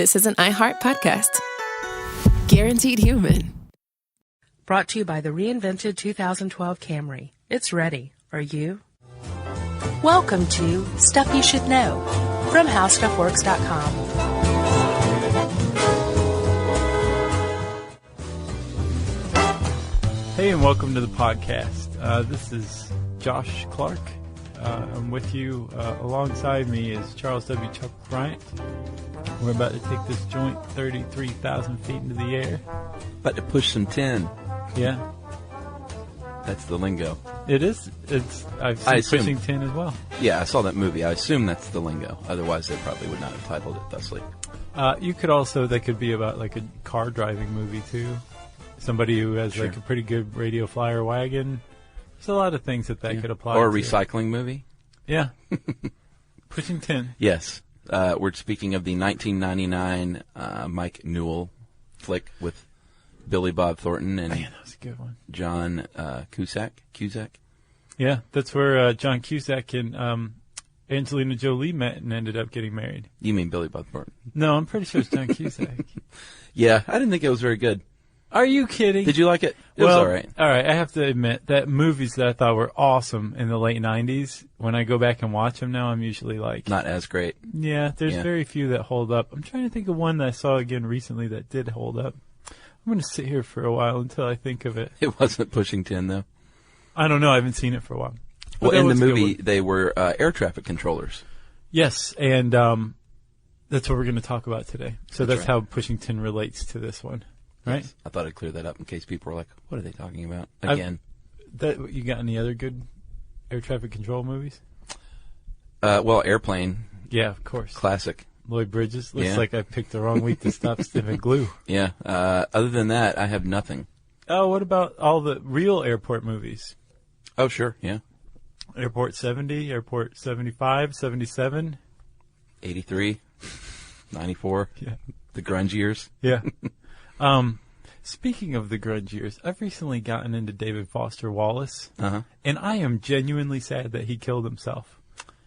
this is an iHeart podcast. Guaranteed human. Brought to you by the reinvented 2012 Camry. It's ready. Are you? Welcome to Stuff You Should Know from HowStuffWorks.com. Hey, and welcome to the podcast. This is Josh Clark. I'm with you. Alongside me is Charles W. Chuck Bryant. We're about to take this joint 33,000 feet into the air. About to push some tin. Yeah. That's the lingo. It is. I've seen pushing 10 as well. Yeah, I saw that movie. I assume that's the lingo. Otherwise, they probably would not have titled it thusly. That could be about like a car driving movie too. Somebody who has like a pretty good radio flyer wagon. There's a lot of things that could apply to. Or a recycling movie. Yeah. Pushing 10. Yes. We're speaking of the 1999 Mike Newell flick with Billy Bob Thornton and Man, that was a good one. John Cusack. Yeah, that's where John Cusack and Angelina Jolie met and ended up getting married. You mean Billy Bob Thornton? No, I'm pretty sure it's John Cusack. Yeah, I didn't think it was very good. Are you kidding? Did you like it? It was all right. All right, I have to admit that movies that I thought were awesome in the late 90s, when I go back and watch them now, I'm usually like... Not as great. Yeah, there's very few that hold up. I'm trying to think of one that I saw again recently that did hold up. I'm going to sit here for a while until I think of it. It wasn't Pushing 10, though. I don't know. I haven't seen it for a while. Well, in the movie, they were air traffic controllers. Yes, and that's what we're going to talk about today. So that's how Pushing 10 relates to this one, right? Yes. I thought I'd clear that up in case people were like, what are they talking about again? You got any other good air traffic control movies? Well, Airplane. Yeah, of course. Classic. Lloyd Bridges. Looks like I picked the wrong week to stop sniffing glue. Yeah. Other than that, I have nothing. Oh, what about all the real airport movies? Oh, sure. Yeah. Airport 70, Airport 75, 77. 83, 94. Yeah. The grunge years. Yeah. Speaking of the grunge years, I've recently gotten into David Foster Wallace. And I am genuinely sad that he killed himself.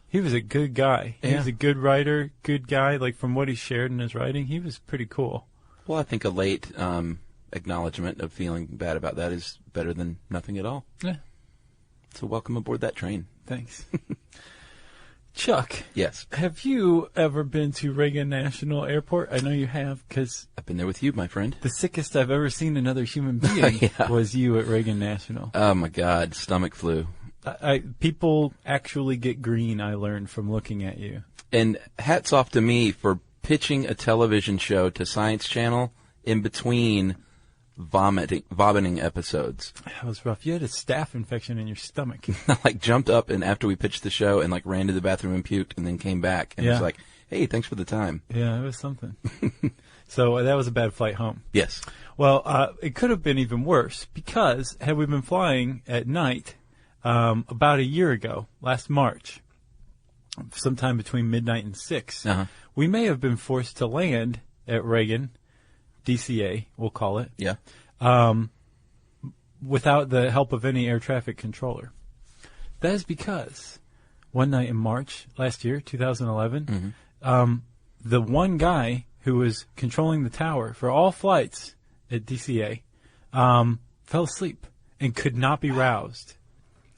He was a good guy. He was a good writer, good guy. Like, from what he shared in his writing, he was pretty cool. Well, I think a late acknowledgement of feeling bad about that is better than nothing at all. Yeah. So welcome aboard that train. Thanks. Chuck. Yes. Have you ever been to Reagan National Airport? I know you have, because... I've been there with you, my friend. The sickest I've ever seen another human being was you at Reagan National. Oh, my God. Stomach flu. People actually get green, I learned from looking at you. And hats off to me for pitching a television show to Science Channel in between vomiting episodes. That was rough. You had a staph infection in your stomach. I jumped up and after we pitched the show and ran to the bathroom and puked and then came back and was like, hey, thanks for the time. Yeah, it was something. So that was a bad flight home. Yes. Well, it could have been even worse because had we been flying at night about a year ago, last March, sometime between midnight and 6, we may have been forced to land at Reagan, DCA, we'll call it. Yeah. Without the help of any air traffic controller. That is because one night in March last year, 2011, the one guy who was controlling the tower for all flights at DCA fell asleep and could not be roused.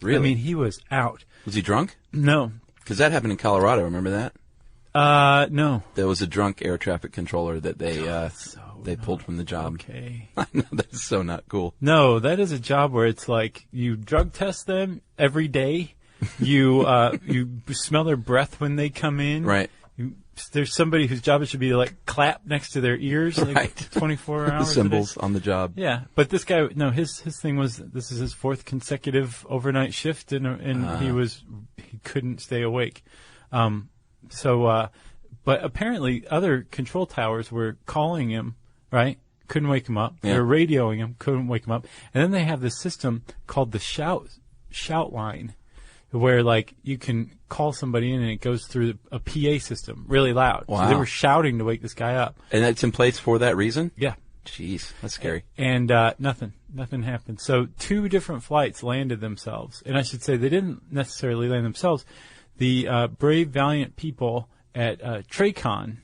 Really? I mean, he was out. Was he drunk? No. Because that happened in Colorado, remember that? No. There was a drunk air traffic controller that they pulled from the job. Okay. I know, that's so not cool. No, that is a job where it's like you drug test them every day. You smell their breath when they come in. Right. There's somebody whose job it should be to clap next to their ears 24 hours. The cymbals on the job. Yeah, but this guy, no, his thing was this is his fourth consecutive overnight shift, and he couldn't stay awake. But apparently other control towers were calling him, right? Couldn't wake him up. Yeah. They were radioing him, couldn't wake him up. And then they have this system called the shout line, where you can call somebody in and it goes through a PA system really loud. Wow. So they were shouting to wake this guy up. And that's in place for that reason? Yeah. Jeez, that's scary. And nothing happened. So 2 different flights landed themselves. And I should say they didn't necessarily land themselves. The brave, valiant people at TRACON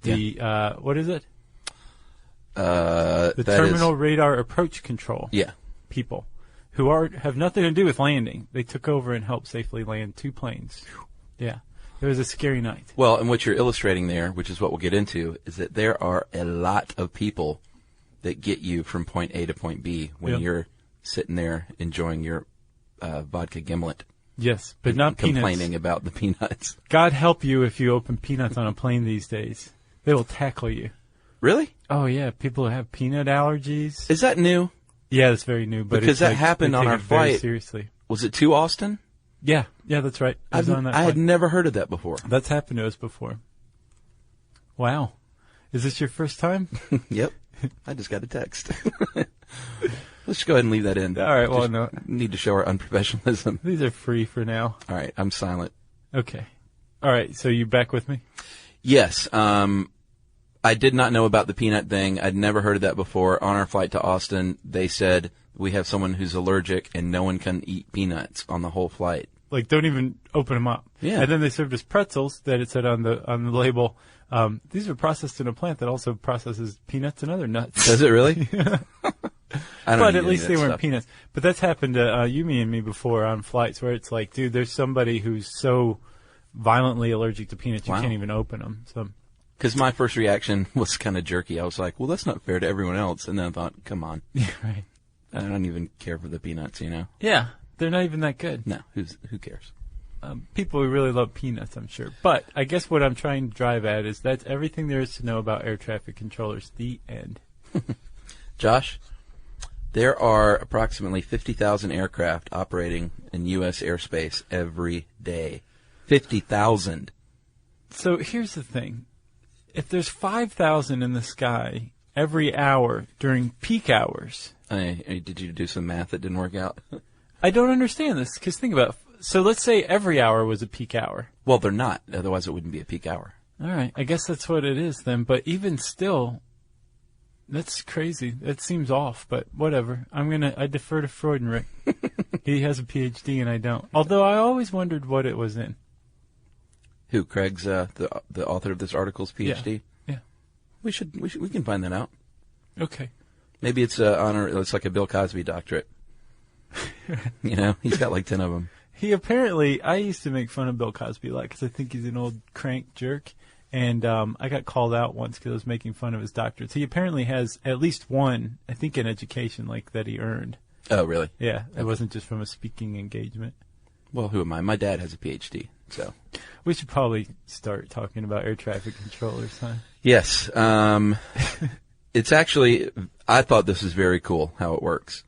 the what is it? The Terminal Radar Approach Control. Yeah. People who have nothing to do with landing. They took over and helped safely land 2 planes. Yeah. It was a scary night. Well, and what you're illustrating there, which is what we'll get into, is that there are a lot of people that get you from point A to point B when you're sitting there enjoying your vodka gimlet. Yes, but not complaining peanuts. about the peanuts. God help you if you open peanuts on a plane these days. They will tackle you. Really? Oh, yeah. People have peanut allergies. Is that new? Yeah, that's very new. But because that happened on our flight. Seriously. Was it to Austin? Yeah, that's right. I had never heard of that before. That's happened to us before. Wow. Is this your first time? Yep. I just got a text. Let's just go ahead and leave that in. All right, well, no. Need to show our unprofessionalism. These are free for now. All right, I'm silent. Okay. All right, so you back with me? Yes. I did not know about the peanut thing. I'd never heard of that before. On our flight to Austin, they said we have someone who's allergic and no one can eat peanuts on the whole flight. Like, don't even open them up. Yeah. And then they served us pretzels that it said on the label. These are processed in a plant that also processes peanuts and other nuts. Does it really? But at least they weren't peanuts. But that's happened to Yumi and me before on flights where it's like, dude, there's somebody who's so violently allergic to peanuts you can't even open them. So, because my first reaction was kind of jerky. I was like, well, that's not fair to everyone else. And then I thought, come on. Yeah, right. I don't even care for the peanuts, you know? Yeah, they're not even that good. No, who cares? People who really love peanuts, I'm sure. But I guess what I'm trying to drive at is that's everything there is to know about air traffic controllers. The end. Josh, there are approximately 50,000 aircraft operating in U.S. airspace every day. 50,000. So here's the thing. If there's 5,000 in the sky every hour during peak hours... did you do some math that didn't work out? I don't understand this, because think about it. So let's say every hour was a peak hour. Well, they're not. Otherwise, it wouldn't be a peak hour. All right. I guess that's what it is then. But even still, that's crazy. That seems off, but whatever. I defer to Freudenreich. He has a PhD and I don't. Although I always wondered what it was in. Who? Craig's the author of this article's PhD? Yeah. We can find that out. Okay. Maybe it's it's like a Bill Cosby doctorate. You know, he's got like 10 of them. I used to make fun of Bill Cosby a lot because I think he's an old crank jerk. And I got called out once because I was making fun of his doctorates. He apparently has at least one, I think, in education like that he earned. Oh, really? Yeah. It wasn't just from a speaking engagement. Well, who am I? My dad has a PhD, so. We should probably start talking about air traffic controllers, huh? Yes. It's actually, I thought this was very cool how it works.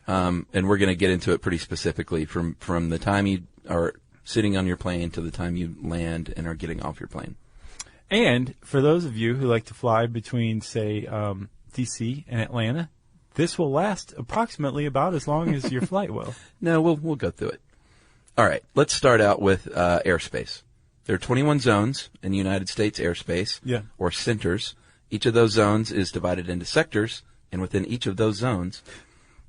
And we're going to get into it pretty specifically from the time you are sitting on your plane to the time you land and are getting off your plane. And for those of you who like to fly between, say, D.C. and Atlanta, this will last approximately about as long as your flight will. No, we'll go through it. All right, let's start out with airspace. There are 21 zones in the United States airspace, or centers. Each of those zones is divided into sectors, and within each of those zones,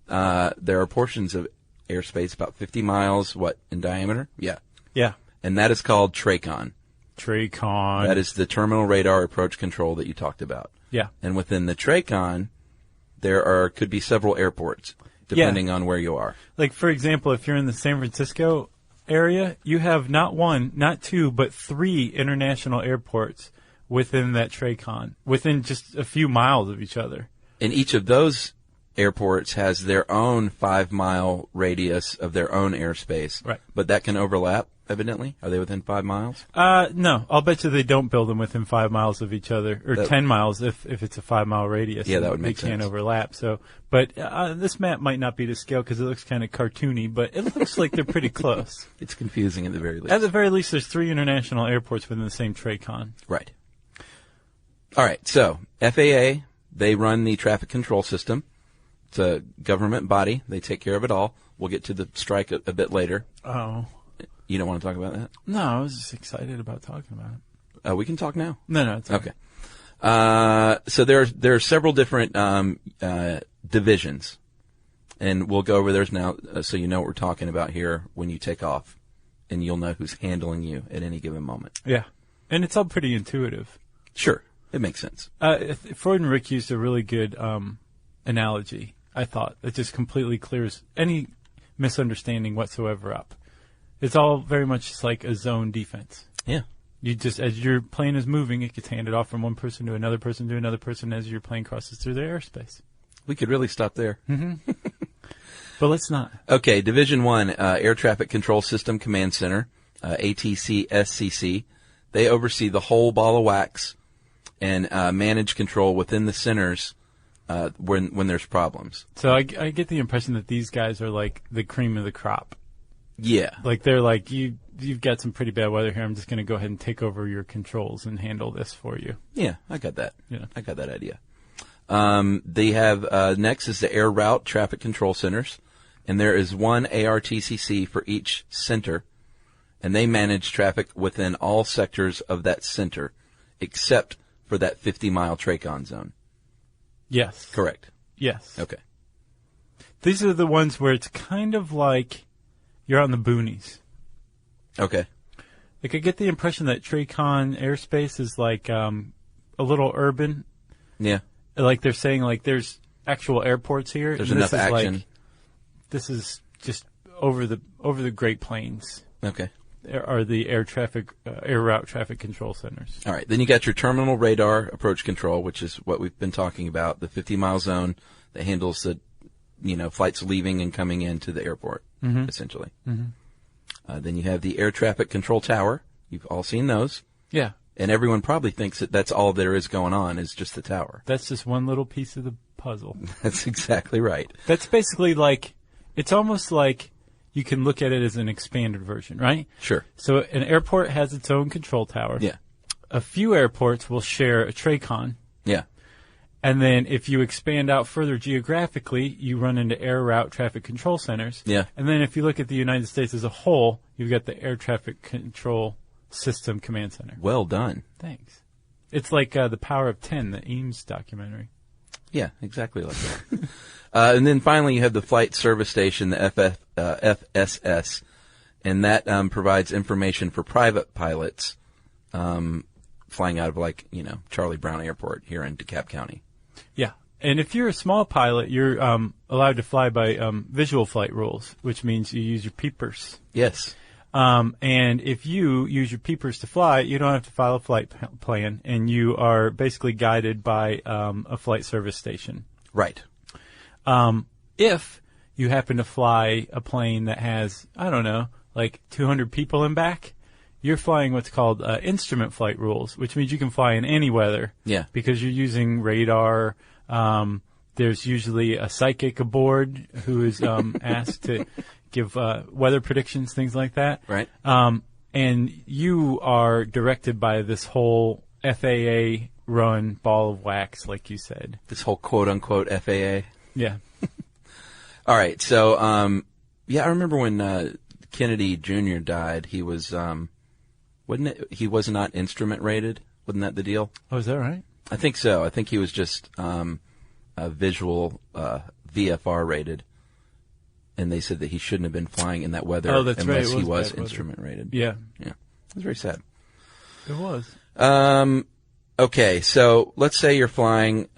there are portions of airspace about 50 miles, in diameter? Yeah. Yeah. And that is called TRACON. TRACON. That is the Terminal Radar Approach Control that you talked about. Yeah. And within the TRACON, could be several airports, depending on where you are. Like, for example, if you're in the San Francisco area, you have not one, not two, but 3 international airports within that TRACON, within just a few miles of each other. And each of those airports has their own 5-mile radius of their own airspace. Right. But that can overlap, evidently. Are they within 5 miles? No. I'll bet you they don't build them within 5 miles of each other, or 10 miles if it's a 5-mile radius. Yeah, that would make sense. They can't overlap. So, but this map might not be to scale because it looks kind of cartoony, but it looks like they're pretty close. It's confusing at the very least. At the very least, there's 3 international airports within the same TRACON. Right. All right, so FAA, they run the traffic control system. It's a government body. They take care of it all. We'll get to the strike a bit later. Oh. You don't want to talk about that? No, I was just excited about talking about it. We can talk now. No, it's okay. So there are several different divisions, and we'll go over theirs now so you know what we're talking about here when you take off, and you'll know who's handling you at any given moment. Yeah, and it's all pretty intuitive. Sure. It makes sense. Freud and Rick used a really good analogy, I thought. It just completely clears any misunderstanding whatsoever up. It's all very much just like a zone defense. Yeah. You just, as your plane is moving, it gets handed off from one person to another person to another person as your plane crosses through their airspace. We could really stop there. Mm-hmm. But let's not. Okay, Division 1, Air Traffic Control System Command Center, ATC-SCC. They oversee the whole ball of wax and manage control within the centers when there's problems. So I get the impression that these guys are like the cream of the crop. Yeah. Like they're like, you've got some pretty bad weather here. I'm just going to go ahead and take over your controls and handle this for you. Yeah, I got that. Yeah. I got that idea. They have, next is the Air Route Traffic Control Centers. And there is one ARTCC for each center. And they manage traffic within all sectors of that center, except for that 50-mile TRACON zone. Yes. Correct. Yes. Okay. These are the ones where it's kind of like you're out in the boonies. Okay. Like I get the impression that TRACON airspace is like a little urban. Yeah. Like they're saying like there's actual airports here. There's enough action. Like, this is just over the Great Plains. Okay. There are the air route traffic control centers. All right. Then you got your terminal radar approach control, which is what we've been talking about, the 50-mile zone that handles the, flights leaving and coming into the airport, essentially. Mm-hmm. Then you have the air traffic control tower. You've all seen those. Yeah. And everyone probably thinks that that's all there is going on is just the tower. That's just one little piece of the puzzle. That's exactly right. That's basically like, it's almost like you can look at it as an expanded version, right? Sure. So an airport has its own control tower. Yeah. A few airports will share a TRACON. Yeah. And then if you expand out further geographically, you run into air route traffic control centers. Yeah. And then if you look at the United States as a whole, you've got the Air Traffic Control System Command Center. Well done. Thanks. It's like The Power of 10, the Eames documentary. Yeah, exactly like that. And then finally you have the Flight Service Station, the FSS, and that provides information for private pilots flying out of Charlie Brown Airport here in DeKalb County. Yeah. And if you're a small pilot, you're allowed to fly by visual flight rules, which means you use your peepers. Yes. And if you use your peepers to fly, you don't have to file a flight plan, and you are basically guided by a flight service station. Right. If you happen to fly a plane that has, I don't know, like 200 people in back, you're flying what's called instrument flight rules, which means you can fly in any weather. Yeah. Because you're using radar. There's usually a psychic aboard who is asked to give weather predictions, things like that. Right. And you are directed by this whole FAA-run ball of wax, like you said. This whole quote-unquote FAA. Yeah. All right. So, I remember when Kennedy Jr. died, he was, he was not instrument rated. Wasn't that the deal? Oh, is that right? I think so. I think he was just a visual VFR rated. And they said that he shouldn't have been flying in that weather unless he was instrument rated. Yeah. Yeah. It was very sad. It was. Okay, so let's say you're flying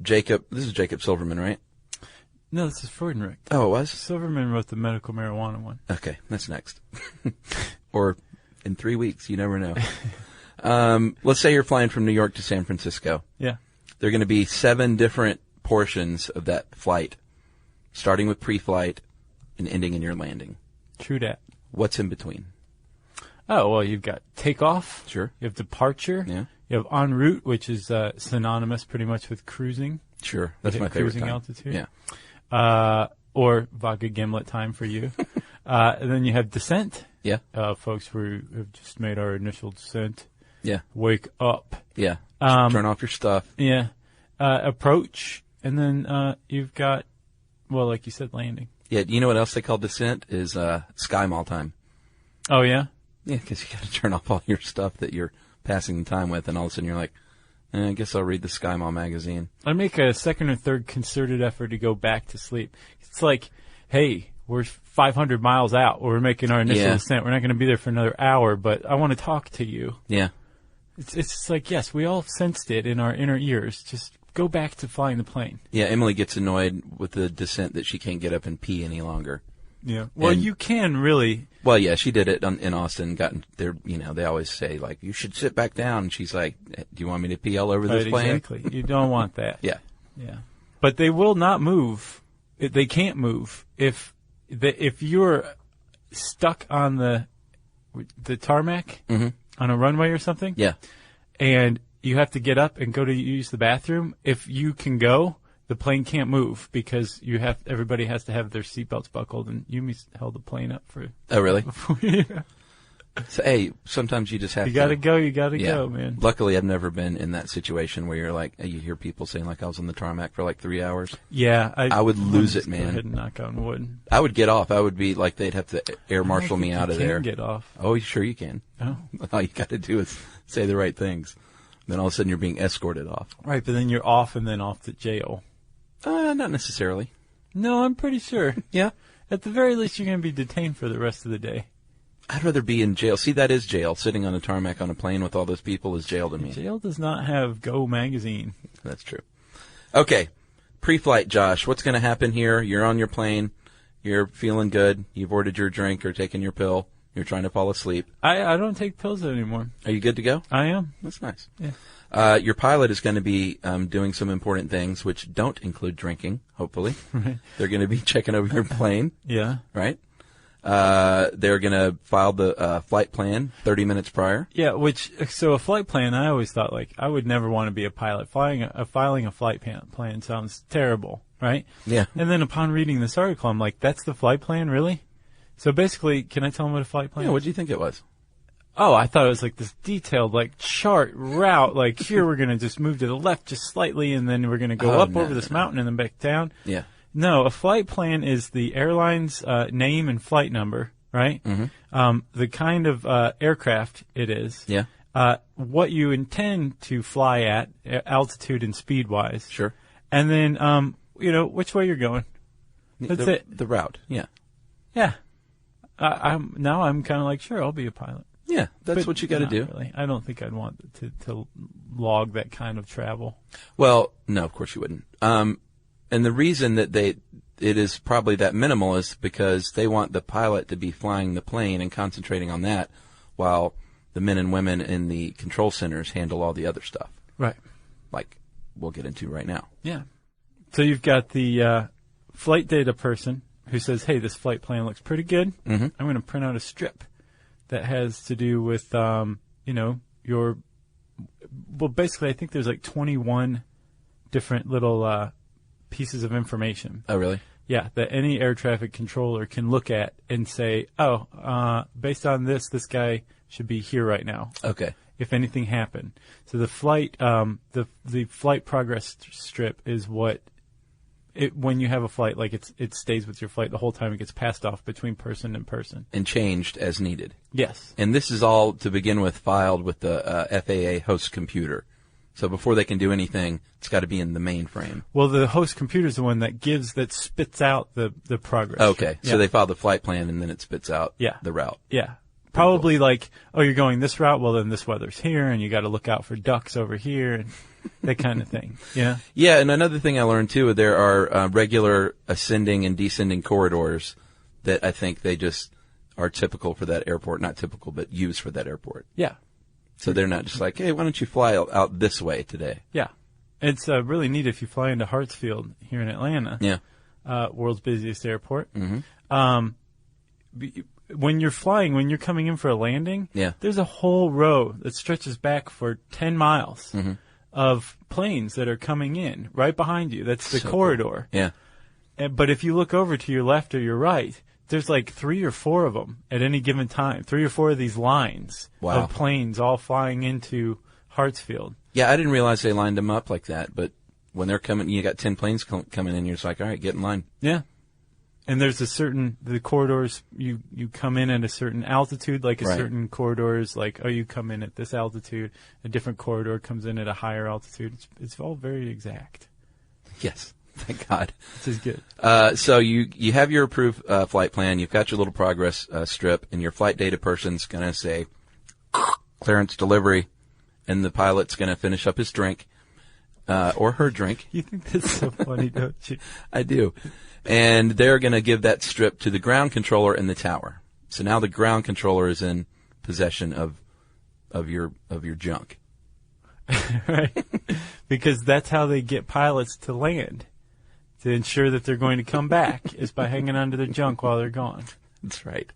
Jacob. This is Jacob Silverman, right? No, this is Freud and Rick. Oh, it was? Silverman wrote the medical marijuana one. Okay, that's next. Or in 3 weeks, you never know. Let's say you're flying from New York to San Francisco. Yeah. There are going to be 7 different portions of that flight, starting with pre-flight and ending in your landing. True that. What's in between? Oh, well, you've got takeoff. Sure. You have departure. Yeah. You have en route, which is synonymous pretty much with cruising. Sure. That's my favorite cruising time. altitude. Yeah. Or vodka gimlet time for you. And then you have descent. Yeah. Folks, we have just made our initial descent. Yeah. Wake up. Yeah. Turn off your stuff. Yeah. Approach. And then you've got, well, like you said, landing. Yeah. You know what else they call descent is sky mall time. Oh, yeah? Yeah, because you got to turn off all your stuff that you're passing the time with, and all of a sudden you're like, I guess I'll read the Sky Mall magazine. I make a second or third concerted effort to go back to sleep. It's like, hey, we're 500 miles out. We're making our initial descent. We're not going to be there for another hour, but I want to talk to you. Yeah. It's just like, yes, we all sensed it in our inner ears. Just go back to flying the plane. Yeah, Emily gets annoyed with the descent that she can't get up and pee any longer. Yeah. Well, you can really. Well, yeah, she did it in Austin. Gotten there, they always say like, you should sit back down. And she's like, do you want me to pee all over this plane? Exactly. You don't want that. Yeah. Yeah. But they will not move. They can't move if you're stuck on the tarmac on a runway or something. Yeah. And you have to get up and go to use the bathroom. If you can go, the plane can't move because everybody has to have their seatbelts buckled, and Yumi held the plane up for. Oh, really? Yeah. So, hey, sometimes you just have to. You gotta go, man. Luckily, I've never been in that situation where you're like, you hear people saying like I was on the tarmac for like 3 hours. Yeah. I would lose it, man. Go ahead and knock on wood. I would get off. I would be like, they'd have to air marshal me out of there. You can get off. Oh, sure you can. Oh. All you got to do is say the right things. Then all of a sudden you're being escorted off. Right, but then you're off and then off to jail. Not necessarily. No, I'm pretty sure. Yeah. At the very least, you're going to be detained for the rest of the day. I'd rather be in jail. See, that is jail. Sitting on a tarmac on a plane with all those people is jail to me. Jail does not have Go magazine. That's true. Okay. Pre-flight, Josh. What's going to happen here? You're on your plane. You're feeling good. You've ordered your drink or taken your pill. You're trying to fall asleep. I don't take pills anymore. Are you good to go? I am. That's nice. Yeah. Your pilot is going to be doing some important things, which don't include drinking, hopefully. Right. They're going to be checking over your plane. Yeah. Right? They're going to file the flight plan 30 minutes prior. Yeah, so a flight plan, I always thought, like, I would never want to be a pilot. Filing a flight plan sounds terrible, right? Yeah. And then upon reading this article, I'm like, that's the flight plan, really? So basically, can I tell them what a flight plan is? Yeah, what do you think it was? Oh, I thought it was like this detailed, like, chart route. Like, here we're going to just move to the left just slightly, and then we're going to go up over this mountain and then back down. Yeah. No, a flight plan is the airline's name and flight number, right? Mm-hmm. The kind of aircraft it is. Yeah. What you intend to fly at, altitude and speed-wise. Sure. And then, which way you're going. That's it. The route, yeah. Yeah. I'm kind of like, sure, I'll be a pilot. Yeah, that's but what you got to do. Really. I don't think I'd want to log that kind of travel. Well, no, of course you wouldn't. And the reason that it is probably that minimal is because they want the pilot to be flying the plane and concentrating on that while the men and women in the control centers handle all the other stuff. Right. Like we'll get into right now. Yeah. So you've got the flight data person who says, hey, this flight plan looks pretty good. Mm-hmm. I'm going to print out a strip that has to do with, basically I think there's like 21 different little pieces of information. Oh, really? Yeah, that any air traffic controller can look at and say, based on this guy should be here right now. Okay. If anything happened. So the flight, the flight progress strip is what, when you have a flight, like it stays with your flight the whole time. It gets passed off between person and person. And changed as needed. Yes. And this is all, to begin with, filed with the FAA host computer. So before they can do anything, it's got to be in the mainframe. Well, the host computer is the one that spits out the progress. Okay. Yeah. So they file the flight plan and then it spits out the route. Yeah. Probably like, you're going this route, well then this weather's here and you got to look out for ducks over here and that kind of thing. Yeah. Yeah, and another thing I learned too, there are regular ascending and descending corridors that I think they just are typical for that airport. Not typical, but used for that airport. Yeah. So they're not just like, hey, why don't you fly out this way today? Yeah. It's really neat if you fly into Hartsfield here in Atlanta. Yeah. World's busiest airport. Mm-hmm. When you're flying, when you're coming in for a landing, there's a whole row that stretches back for 10 miles of planes that are coming in right behind you. That's the corridor. Cool. Yeah. But if you look over to your left or your right, there's like 3 or 4 of them at any given time. 3 or 4 of these lines of planes all flying into Hartsfield. Yeah, I didn't realize they lined them up like that. But when they're coming, you got 10 planes coming in, you're just like, all right, get in line. Yeah. And there's the corridors, you come in at a certain altitude, like a certain corridor is like, you come in at this altitude. A different corridor comes in at a higher altitude. It's all very exact. Yes. Thank God. This is good. So you have your approved flight plan. You've got your little progress strip, and your flight data person's going to say, clearance delivery. and the pilot's going to finish up his drink, or her drink. You think that's so funny, don't you? I do. And they're going to give that strip to the ground controller in the tower. So now the ground controller is in possession of your junk. Right. Because that's how they get pilots to land, to ensure that they're going to come back, is by hanging onto their junk while they're gone. That's right.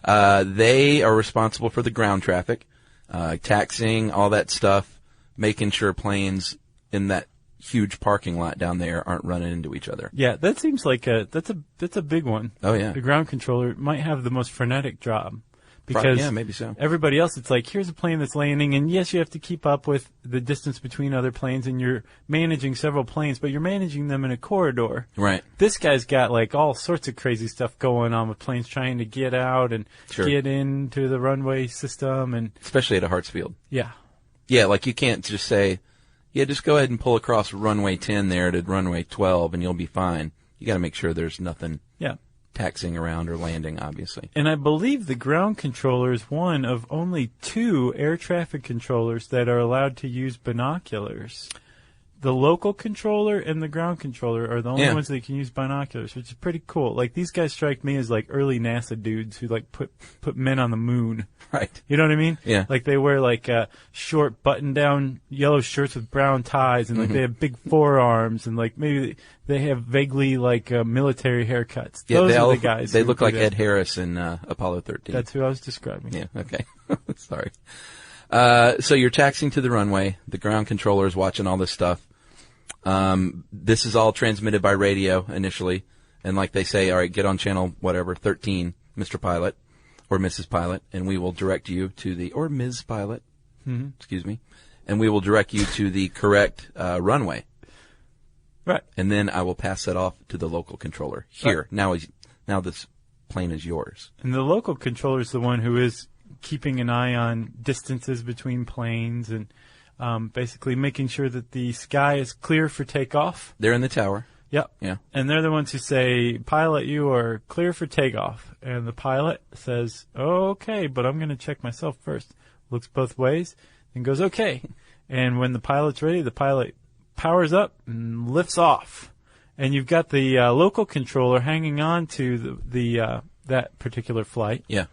They are responsible for the ground traffic, taxiing, all that stuff, making sure planes in that huge parking lot down there aren't running into each other. Yeah, that seems like that's a big one. Oh yeah. The ground controller might have the most frenetic job. Because yeah, maybe so. Everybody else, it's like, here's a plane that's landing, and yes, you have to keep up with the distance between other planes, and you're managing several planes, but you're managing them in a corridor. Right. This guy's got, like, all sorts of crazy stuff going on with planes trying to get out and get into the runway system. And especially at a Hartsfield. Yeah. Yeah, like you can't just say, yeah, just go ahead and pull across runway 10 there to runway 12, and you'll be fine. You got to make sure there's nothing. Yeah. Taxiing around or landing, obviously. And I believe the ground controller is one of only 2 air traffic controllers that are allowed to use binoculars. The local controller and the ground controller are the only ones that can use binoculars, which is pretty cool. Like, these guys strike me as like early NASA dudes who like put men on the moon. Right. You know what I mean? Yeah. Like, they wear like short button-down yellow shirts with brown ties, and like they have big forearms, and like maybe they have vaguely like military haircuts. Yeah, Those are the guys. They look like Ed Harris in Apollo 13. That's who I was describing. Yeah. Okay. Sorry. So you're taxiing to the runway. The ground controller is watching all this stuff. This is all transmitted by radio initially, and like they say, all right, get on channel whatever 13, Mr. Pilot or Mrs. Pilot, and we will direct you to the or Ms. Pilot, excuse me, and we will direct you to the correct runway. Right. And then I will pass that off to the local controller. Here, now this plane is yours. And the local controller is the one who is keeping an eye on distances between planes and basically making sure that the sky is clear for takeoff. They're in the tower. Yep. Yeah. And they're the ones who say, pilot, you are clear for takeoff. And the pilot says, okay, but I'm going to check myself first. Looks both ways and goes, okay. And when the pilot's ready, the pilot powers up and lifts off. And you've got the local controller hanging on to that particular flight. Yeah.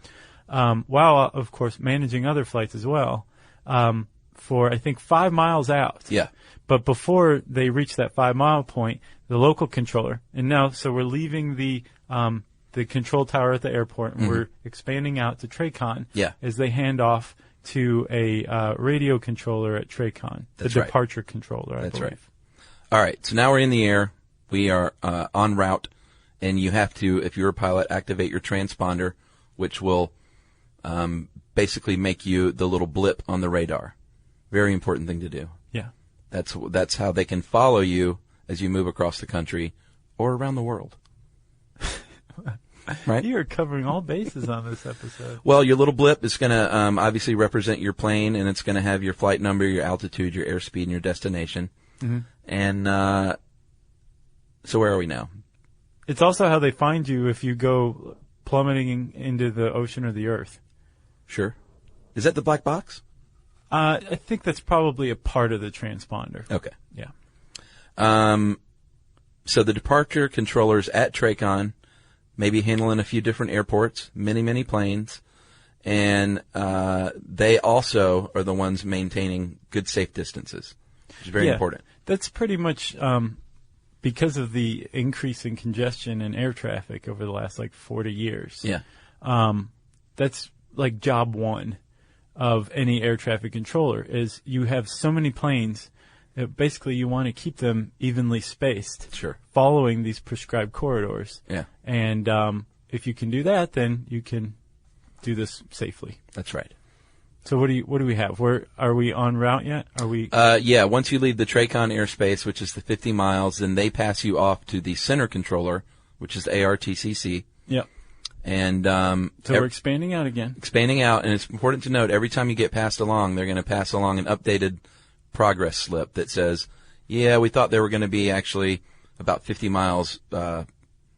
While, of course, managing other flights as well. For, I think, 5 miles out. Yeah. But before they reach that 5 mile point, the local controller, and now, so we're leaving the control tower at the airport, and we're expanding out to TRACON. Yeah. As they hand off to a radio controller at TRACON, the departure controller, I believe. Right. All right. So now we're in the air. We are en route, and you have to, if you're a pilot, activate your transponder, which will basically make you the little blip on the radar. Very important thing to do. Yeah. That's how they can follow you as you move across the country or around the world. Right? You are covering all bases on this episode. Well, your little blip is going to obviously represent your plane, and it's going to have your flight number, your altitude, your airspeed, and your destination. Mm-hmm. And so where are we now? It's also how they find you if you go plummeting into the ocean or the earth. Sure. Is that the black box? I think that's probably a part of the transponder. Okay. Yeah. So the departure controllers at TRACON may be handling a few different airports, many planes, and they also are the ones maintaining good safe distances, which is very important. That's pretty much because of the increase in congestion and air traffic over the last, 40 years. Yeah. That's like job one of any air traffic controller is you have so many planes that basically you want to keep them evenly spaced. Sure. Following these prescribed corridors. Yeah. And if you can do that, then you can do this safely. That's right. So what do we have? Are we en route yet? Are we? Yeah. Once you leave the TRACON airspace, which is the 50 miles, then they pass you off to the center controller, which is ARTCC. Yep. And so we're expanding out again. Expanding out, and it's important to note every time you get passed along, they're going to pass along an updated progress slip that says, "Yeah, we thought they were going to be actually about 50 miles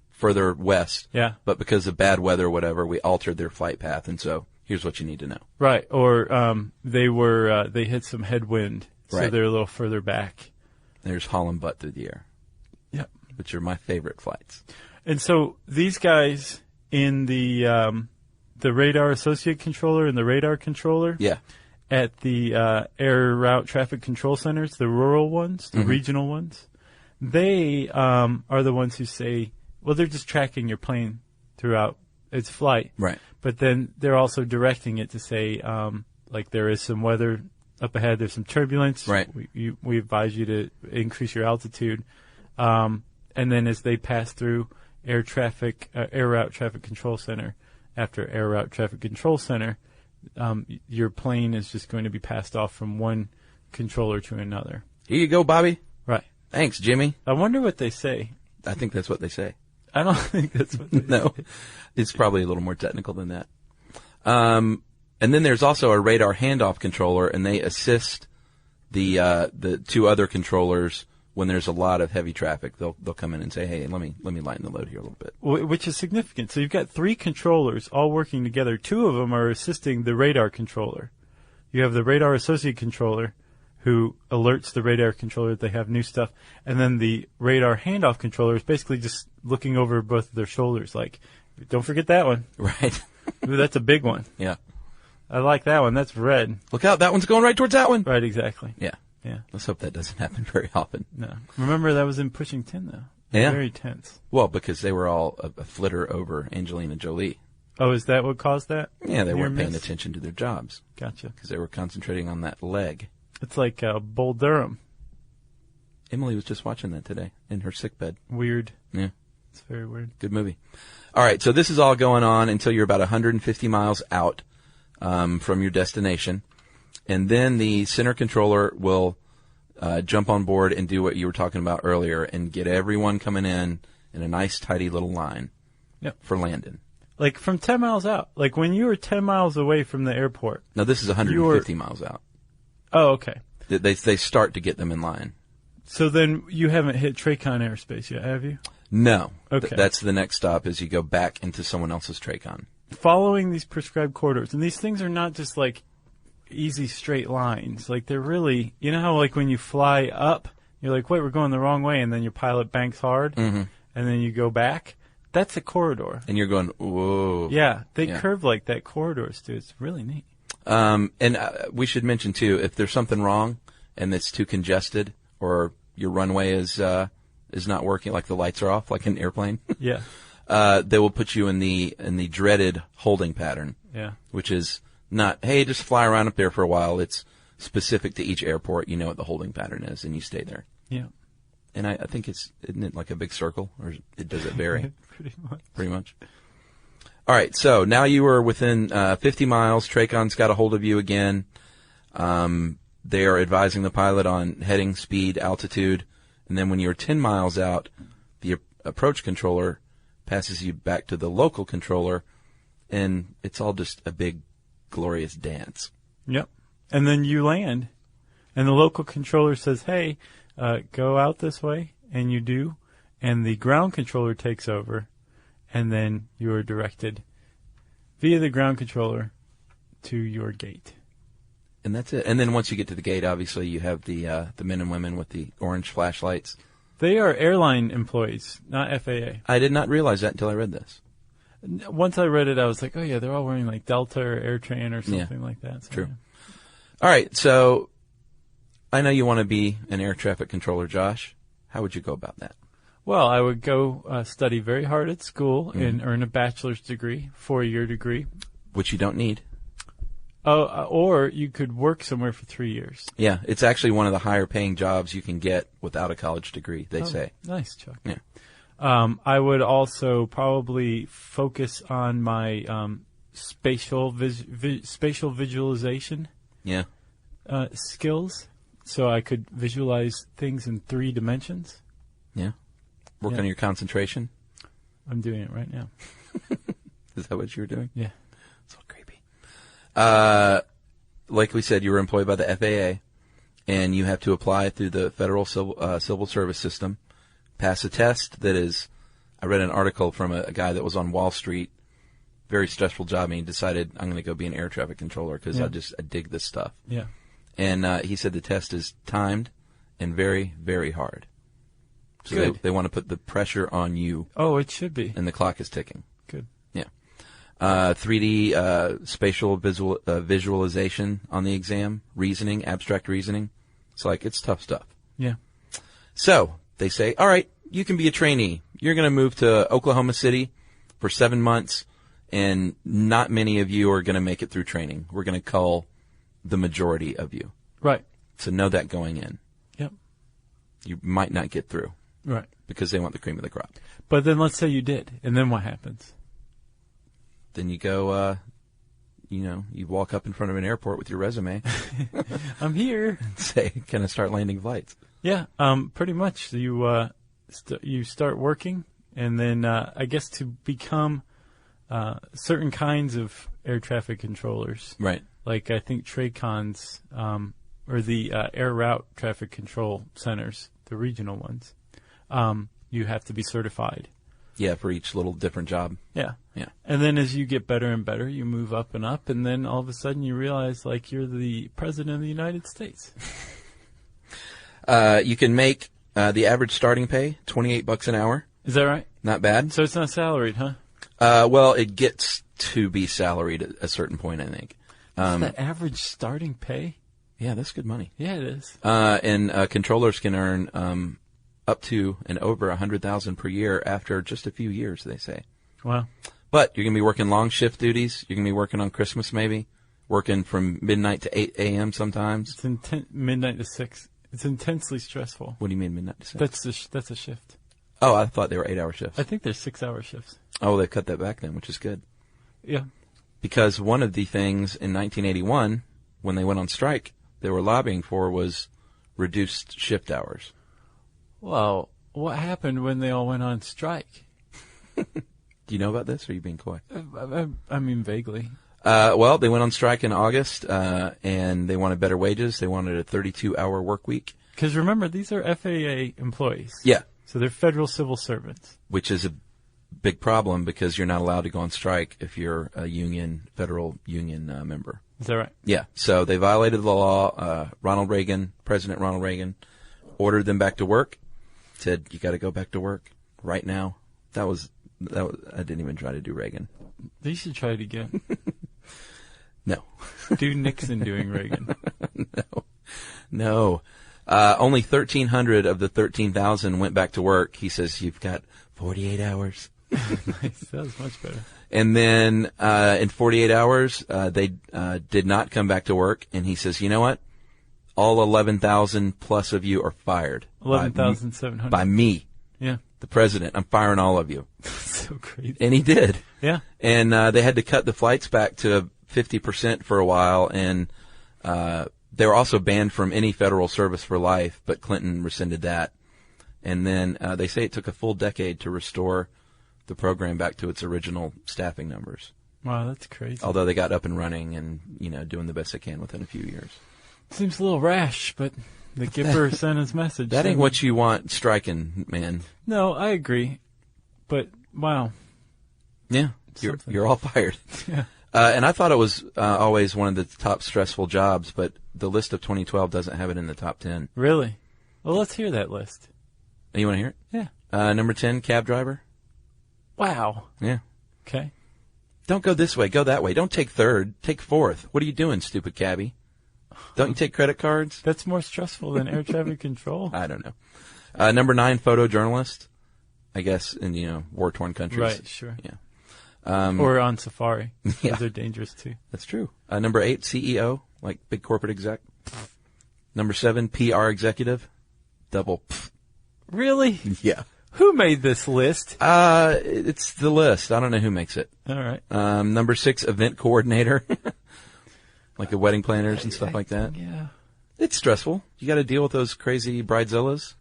further west. Yeah. But because of bad weather or whatever, we altered their flight path, and so Here's what you need to know. Right. Or they hit some headwind, so they're a little further back. There's hauling butt through the air. Yep. Which are my favorite flights. And so these guys in the radar associate controller and the radar controller. Yeah. At the air route traffic control centers, the rural ones, the regional ones, they are the ones who say, well, they're just tracking your plane throughout its flight. Right. But then they're also directing it to say, like, there is some weather up ahead, there's some turbulence. Right. We advise you to increase your altitude. And then as they pass through air route traffic control center, after air route traffic control center, your plane is just going to be passed off from one controller to another. Here you go, Bobby. Right. Thanks, Jimmy. I wonder what they say. I think that's what they say. I don't think that's what they No. say. It's probably a little more technical than that. And then there's also a radar handoff controller, and they assist the two other controllers when there's a lot of heavy traffic. They'll come in and say, hey, let me lighten the load here a little bit. Which is significant. So you've got three controllers all working together. Two of them are assisting the radar controller. You have the radar associate controller who alerts the radar controller that they have new stuff. And then the radar handoff controller is basically just looking over both of their shoulders like, don't forget that one. Right. Ooh, that's a big one. Yeah. I like that one. That's red. Look out. That one's going right towards that one. Right, exactly. Yeah. Yeah. Let's hope that doesn't happen very often. No. Remember, that was in Pushing Tin, though. Yeah. Very tense. Well, because they were all a flitter over Angelina Jolie. Oh, is that what caused that? Yeah, they weren't paying miss? attention to their jobs. Gotcha. Because they were concentrating on that leg. It's like Bull Durham. Emily was just watching that today in her sickbed. Weird. Yeah. It's very weird. Good movie. All right, so this is all going on until you're about 150 miles out from your destination. And then the center controller will jump on board and do what you were talking about earlier and get everyone coming in a nice, tidy little line for landing. Like from 10 miles out. Like when you were 10 miles away from the airport. No, this is 150 miles out. Oh, okay. They start to get them in line. So then you haven't hit Tracon airspace yet, have you? No. Okay. That's the next stop is you go back into someone else's Tracon. Following these prescribed corridors. And these things are not just like easy straight lines. Like they're really, you know how like when you fly up, you're like, wait, we're going the wrong way. And then your pilot banks hard. Mm-hmm. And then you go back. That's a corridor. And you're going, whoa. Yeah. They curve like that corridors, too. It's really neat. And we should mention, too, if there's something wrong and it's too congested or your runway is not working, like the lights are off, like an airplane. Yeah. They will put you in the dreaded holding pattern. Yeah. Which is not, hey, just fly around up there for a while. It's specific to each airport. You know what the holding pattern is, and you stay there. Yeah. And I think isn't it like a big circle, or does it vary? Pretty much. All right, so now you are within 50 miles. Tracon's got a hold of you again. They are advising the pilot on heading, speed, altitude, and then when you're 10 miles out, the approach controller passes you back to the local controller, and it's all just a big, glorious dance. Yep. And then you land, and the local controller says, hey, go out this way, and you do, and the ground controller takes over, and then you are directed via the ground controller to your gate. And that's it. And then once you get to the gate, obviously, you have the men and women with the orange flashlights. They are airline employees, not FAA. I did not realize that until I read this. Once I read it, I was like, oh, yeah, they're all wearing like Delta or AirTran or something like that. So, True. Yeah. All right, so I know you want to be an air traffic controller, Josh. How would you go about that? Well, I would go study very hard at school and earn a bachelor's degree, 4-year degree. Which you don't need. Or you could work somewhere for 3 years. Yeah, it's actually one of the higher paying jobs you can get without a college degree, they say. Nice, Chuck. Yeah. I would also probably focus on my spatial visualization skills, so I could visualize things in 3 dimensions. Yeah. Work on your concentration. I'm doing it right now. Is that what you were doing? Yeah. So creepy. Like we said, you were employed by the FAA, and you have to apply through the Federal Civil Service System, pass a test that is, I read an article from a guy that was on Wall Street very stressful job, and he decided, I'm going to go be an air traffic controller because I dig this stuff. Yeah. And he said the test is timed and very, very hard. So Good. they want to put the pressure on you. Oh, it should be. And the clock is ticking. Good. Yeah. 3D spatial visualization on the exam, reasoning, abstract reasoning. It's tough stuff. Yeah. So they say, all right, you can be a trainee. You're going to move to Oklahoma City for 7 months, and not many of you are going to make it through training. We're going to cull the majority of you. Right. So know that going in. Yep. You might not get through. Right. Because they want the cream of the crop. But then let's say you did, and then what happens? Then you go, you walk up in front of an airport with your resume. I'm here. And say, can I start landing flights? Yeah, pretty much. You start working, and then I guess to become certain kinds of air traffic controllers. Right. Like I think TRACONs, or the air route traffic control centers, the regional ones. You have to be certified. Yeah, for each little different job. Yeah. Yeah. And then as you get better and better, you move up and up, and then all of a sudden you realize you're the president of the United States. You can make the average starting pay $28 an hour. Is that right? Not bad. So it's not salaried, huh? Well, it gets to be salaried at a certain point, I think. Is that average starting pay? Yeah, that's good money. Yeah, it is. And controllers can earn up to and over $100,000 per year after just a few years, they say. Wow. But you're going to be working long shift duties. You're going to be working on Christmas, maybe. Working from midnight to 8 a.m. sometimes. It's midnight to 6. It's intensely stressful. What do you mean midnight to 6? That's a shift. Oh, I thought they were 8-hour shifts. I think there's 6-hour shifts. Oh, they cut that back then, which is good. Yeah. Because one of the things in 1981, when they went on strike, they were lobbying for was reduced shift hours. Well, what happened when they all went on strike? Do you know about this, or are you being coy? I mean, vaguely. Well, they went on strike in August, and they wanted better wages. They wanted a 32-hour work week. Because remember, these are FAA employees. Yeah. So they're federal civil servants. Which is a big problem because you're not allowed to go on strike if you're a federal union member. Is that right? Yeah. So they violated the law. President Ronald Reagan, ordered them back to work. Said, you got to go back to work right now. That was I didn't even try to do Reagan. You should try it again. No. Do Nixon doing Reagan. No. Only 1,300 of the 13,000 went back to work. He says, you've got 48 hours. Nice. That was much better. And then in 48 hours, they did not come back to work. And he says, you know what? All 11,000 plus of you are fired. 11,700. By me. Yeah. The president. I'm firing all of you. So crazy. And he did. Yeah. And they had to cut the flights back to 50% for a while. And they were also banned from any federal service for life, but Clinton rescinded that. And then they say it took a full decade to restore the program back to its original staffing numbers. Wow, that's crazy. Although they got up and running and, doing the best they can within a few years. Seems a little rash, but the Gipper sent his message. That ain't what you want striking, man. No, I agree. But, wow. Yeah, you're all fired. Yeah. And I thought it was always one of the top stressful jobs, but the list of 2012 doesn't have it in the top 10. Really? Well, let's hear that list. You want to hear it? Yeah. Number 10, cab driver. Wow. Yeah. Okay. Don't go this way, go that way. Don't take third, take fourth. What are you doing, stupid cabbie? Don't you take credit cards? That's more stressful than air traffic control. I don't know. Number 9, photojournalist. I guess in, war-torn countries. Right, sure. Yeah. Or on safari. Yeah. Those are dangerous too. That's true. Number 8, CEO, like big corporate exec. Number 7, PR executive. Double. Really? Yeah. Who made this list? It's the list. I don't know who makes it. All right. Number 6, event coordinator. Like the wedding planners and stuff like that. Yeah. It's stressful. You got to deal with those crazy bridezillas.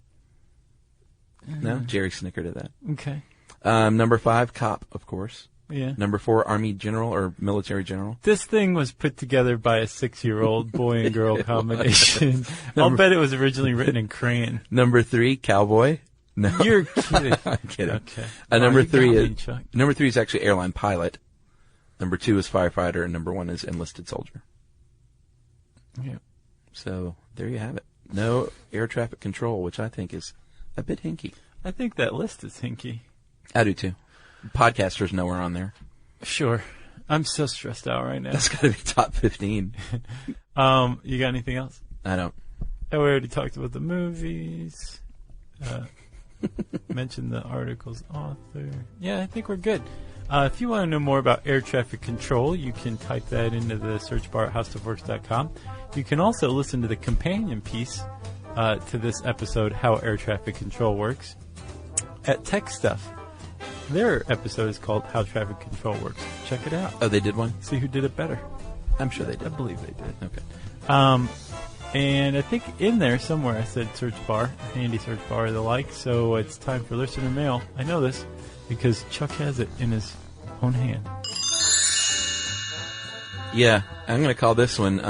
No? Jerry snickered at that. Okay. Number 5, cop, of course. Yeah. Number 4, Army general or military general. This thing was put together by a 6-year-old boy and girl combination. I'll bet it was originally written in crayon. Number 3, cowboy. No. You're kidding. I'm kidding. Okay. Number You got 3 me, is Chuck. number 3 is actually airline pilot. Number 2 is firefighter, and number 1 is enlisted soldier. Yeah. So there you have it. No air traffic control, which I think is a bit hinky. I think that list is hinky. I do too. Podcaster's nowhere on there. Sure. I'm so stressed out right now. That's got to be top 15. You got anything else? I don't. Oh, we already talked about the movies. Mentioned the article's author. Yeah, I think we're good. If you want to know more about air traffic control, you can type that into the search bar at howstuffworks.com. You can also listen to the companion piece to this episode, How Air Traffic Control Works, at Tech Stuff. Their episode is called How Traffic Control Works. Check it out. Oh, they did one? See who did it better. I'm sure they did. I believe they did. Okay. And I think in there somewhere I said search bar, handy search bar or the like, so it's time for listener mail. I know this because Chuck has it in his own hand. Yeah, I'm going to call this one,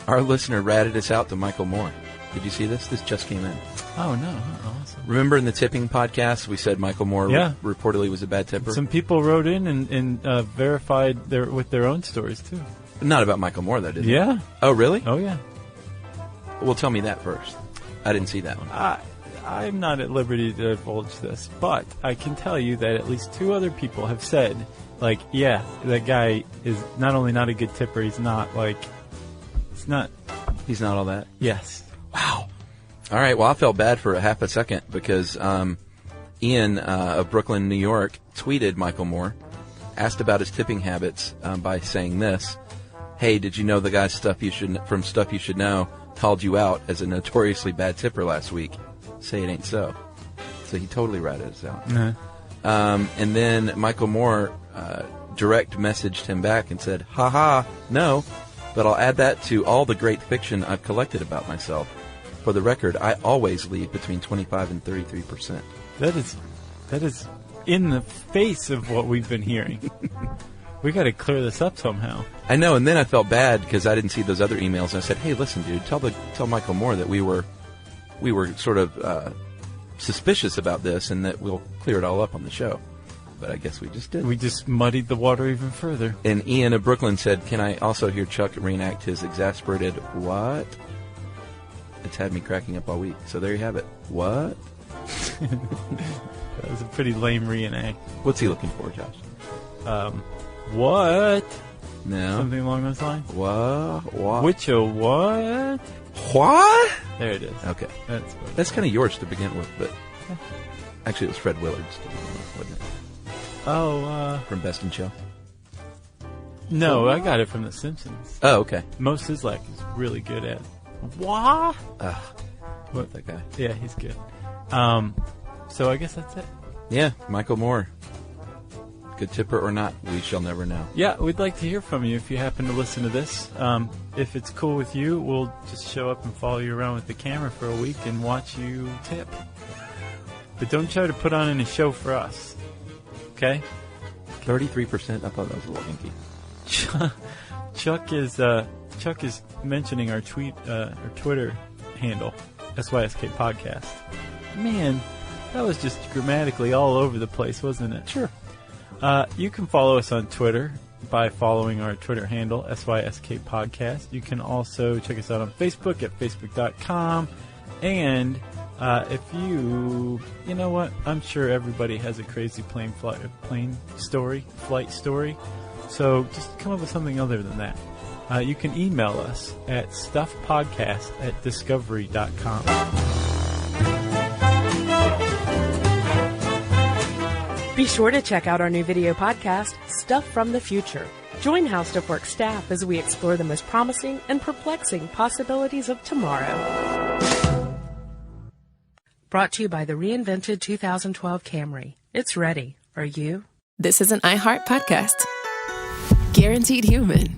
our listener ratted us out to Michael Moore. Did you see this? This just came in. Oh, no. Awesome. Remember in the tipping podcast, we said Michael Moore reportedly was a bad tipper? Some people wrote in and verified with their own stories, too. Not about Michael Moore, though, did they? Yeah. Oh, really? Oh, yeah. Well, tell me that first. I didn't see that one. I'm not at liberty to divulge this, but I can tell you that at least 2 other people have said, like, yeah, that guy is not only not a good tipper, he's not all that? Yes. Wow. All right, well, I felt bad for a half a second because Ian of Brooklyn, New York, tweeted Michael Moore, asked about his tipping habits by saying this: "Hey, did you know the guy from Stuff You Should Know called you out as a notoriously bad tipper last week? Say it ain't so." So he totally ratted us out. Uh-huh. And then Michael Moore direct messaged him back and said, "Ha, no, but I'll add that to all the great fiction I've collected about myself. For the record, I always leave between 25 and 33%. That is in the face of what we've been hearing. We got to clear this up somehow. I know, and then I felt bad because I didn't see those other emails. And I said, "Hey, listen, dude, tell Michael Moore that we were sort of suspicious about this, and that we'll clear it all up on the show." But I guess we just didn't. We just muddied the water even further. And Ian of Brooklyn said, "Can I also hear Chuck reenact his exasperated what?" It's had me cracking up all week. So there you have it. What? That was a pretty lame reenact. What's he looking for, Josh? What? No. Something along those lines? What? Which a what? What? There it is. Okay. That's kind of yours to begin with, but actually it was Fred Willard's, wasn't it? Oh, from Best in Show? No, I got it from The Simpsons. Oh, okay. Mo Sizlak is really good at what? What that guy? Yeah, he's good. So I guess that's it. Yeah, Michael Moore. Good tipper or not, we shall never know. Yeah, we'd like to hear from you if you happen to listen to this. If it's cool with you, we'll just show up and follow you around with the camera for a week and watch you tip. But don't try to put on any show for us. Okay? 33%? I thought that was a little hinky. Chuck is mentioning our Twitter handle, SYSK Podcast. Man, that was just grammatically all over the place, wasn't it? Sure. You can follow us on Twitter by following our Twitter handle, SYSK Podcast. You can also check us out on Facebook at facebook.com. And if you know what? I'm sure everybody has a crazy flight story. So just come up with something other than that. You can email us at stuffpodcast@discovery.com. Be sure to check out our new video podcast, Stuff from the Future. Join How Stuff Works staff as we explore the most promising and perplexing possibilities of tomorrow. Brought to you by the reinvented 2012 Camry. It's ready. Are you? This is an iHeart podcast. Guaranteed human.